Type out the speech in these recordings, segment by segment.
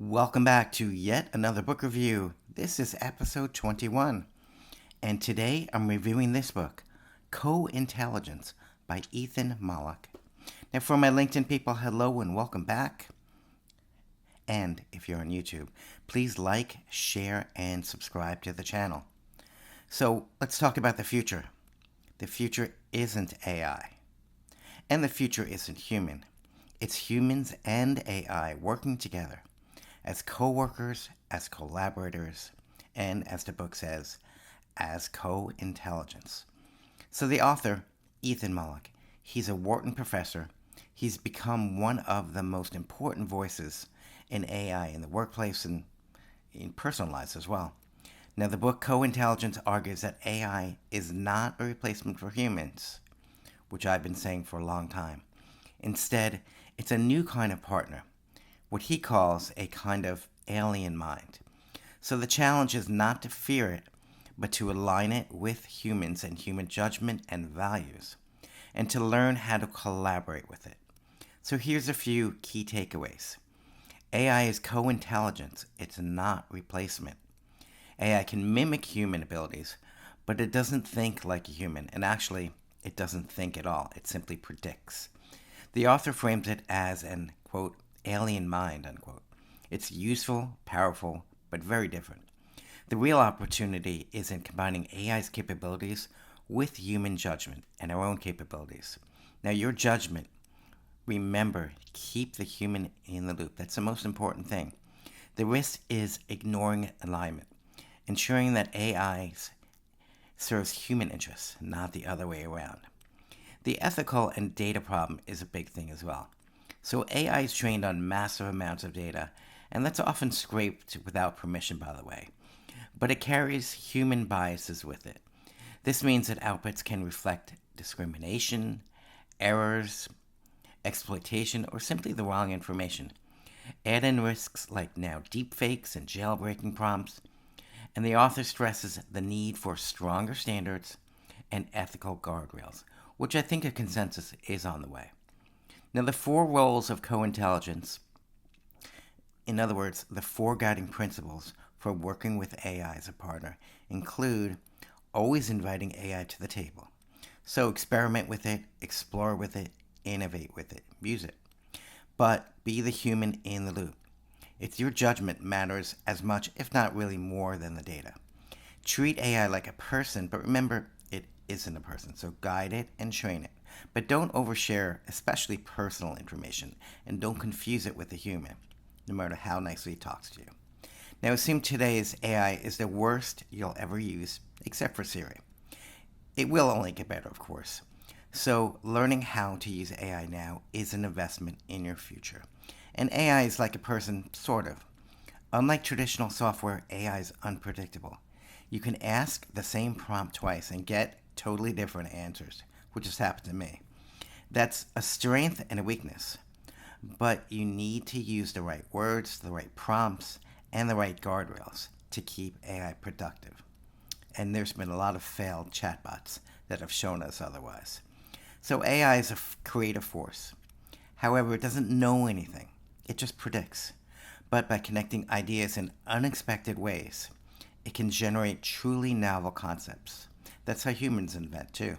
Welcome back to yet another book review. This is episode 21, and today I'm reviewing this book, Co-Intelligence by Ethan Mollick. Now, for my LinkedIn people, hello and welcome back. And if you're on YouTube, please like, share, and subscribe to the channel. So let's talk about the future. The future isn't AI, and the future isn't human. It's humans and AI working together as co-workers, as collaborators, and as the book says, as co-intelligence. So the author, Ethan Mollick, he's a Wharton professor. He's become one of the most important voices in AI in the workplace and in personal lives as well. Now, the book Co-Intelligence argues that AI is not a replacement for humans, which I've been saying for a long time. Instead, it's a new kind of partner, what he calls a kind of alien mind. So the challenge is not to fear it, but to align it with humans and human judgment and values, and to learn how to collaborate with it. So here's a few key takeaways. AI is co-intelligence. It's not replacement. AI can mimic human abilities, but it doesn't think like a human, and actually, it doesn't think at all. It simply predicts. The author frames it as an, quote, alien mind, unquote. It's useful, powerful, but very different. The real opportunity is in combining AI's capabilities with human judgment and our own capabilities. Now, your judgment, remember, keep the human in the loop. That's the most important thing. The risk is ignoring alignment, ensuring that AI serves human interests, not the other way around. The ethical and data problem is a big thing as well. So AI is trained on massive amounts of data, and that's often scraped without permission, by the way. But it carries human biases with it. This means that outputs can reflect discrimination, errors, exploitation, or simply the wrong information. Add in risks like now deepfakes and jailbreaking prompts, and the author stresses the need for stronger standards and ethical guardrails, which I think a consensus is on the way. Now, the four roles of co-intelligence, in other words, the four guiding principles for working with AI as a partner, include always inviting AI to the table. So experiment with it, explore with it, innovate with it, use it. But be the human in the loop. It's your judgment matters as much, if not really more, than the data. Treat AI like a person, but remember, it isn't a person, so guide it and train it. But don't overshare, especially personal information, and don't confuse it with the human, no matter how nicely it talks to you. Now, assume today's AI is the worst you'll ever use, except for Siri. It will only get better, of course. So, learning how to use AI now is an investment in your future. And AI is like a person, sort of. Unlike traditional software, AI is unpredictable. You can ask the same prompt twice and get totally different answers, which has happened to me. That's a strength and a weakness. But you need to use the right words, the right prompts, and the right guardrails to keep AI productive. And there's been a lot of failed chatbots that have shown us otherwise. So AI is a creative force. However, it doesn't know anything. It just predicts. But by connecting ideas in unexpected ways, it can generate truly novel concepts. That's how humans invent, too.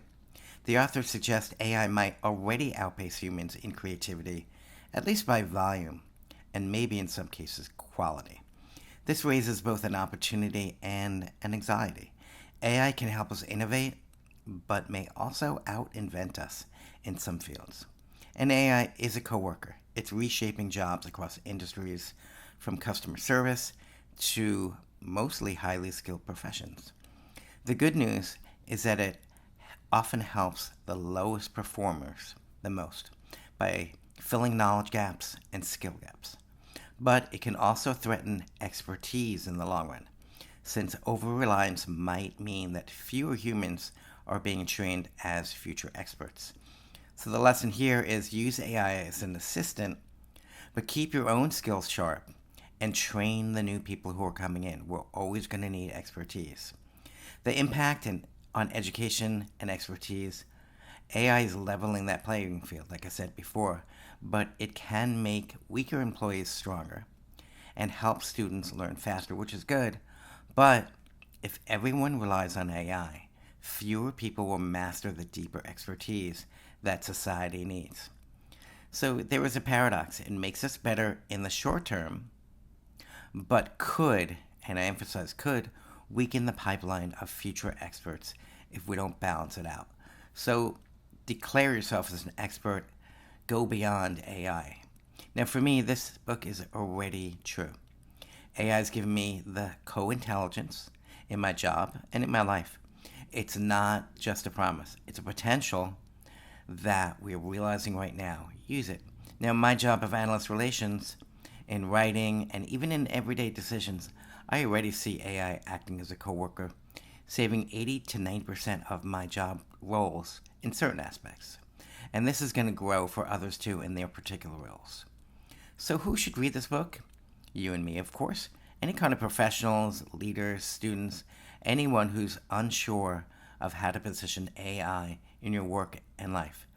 The author suggests AI might already outpace humans in creativity, at least by volume, and maybe in some cases quality. This raises both an opportunity and an anxiety. AI can help us innovate, but may also out-invent us in some fields. And AI is a coworker. It's reshaping jobs across industries, from customer service to mostly highly skilled professions. The good news is that it often helps the lowest performers the most by filling knowledge gaps and skill gaps. But it can also threaten expertise in the long run, since over-reliance might mean that fewer humans are being trained as future experts. So the lesson here is use AI as an assistant, but keep your own skills sharp and train the new people who are coming in. We're always going to need expertise. The impact on education and expertise, AI is leveling that playing field, like I said before, but it can make weaker employees stronger and help students learn faster, which is good. But if everyone relies on AI, fewer people will master the deeper expertise that society needs. So there is a paradox. It makes us better in the short term, but could, and I emphasize could, weaken the pipeline of future experts if we don't balance it out. So declare yourself as an expert, go beyond AI. Now, for me, this book is already true. AI has given me the co-intelligence in my job and in my life. It's not just a promise, it's a potential that we're realizing right now. Use it. Now, my job of analyst relations, in writing, and even in everyday decisions, I already see AI acting as a coworker, saving 80 to 90% of my job roles in certain aspects. And this is going to grow for others too in their particular roles. So who should read this book? You and me, of course. Any kind of professionals, leaders, students, anyone who's unsure of how to position AI in your work and life.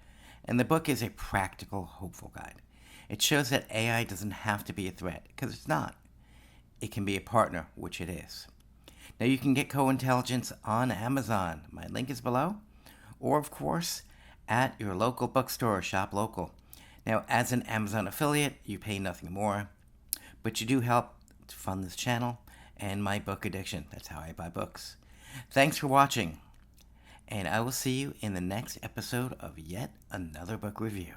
And the book is a practical, hopeful guide. It shows that AI doesn't have to be a threat, because it's not. It can be a partner, which it is. Now, you can get Co-Intelligence on Amazon. My link is below. Or, of course, at your local bookstore, shop local. Now, as an Amazon affiliate, you pay nothing more, but you do help to fund this channel and my book addiction. That's how I buy books. Thanks for watching, and I will see you in the next episode of yet another book review.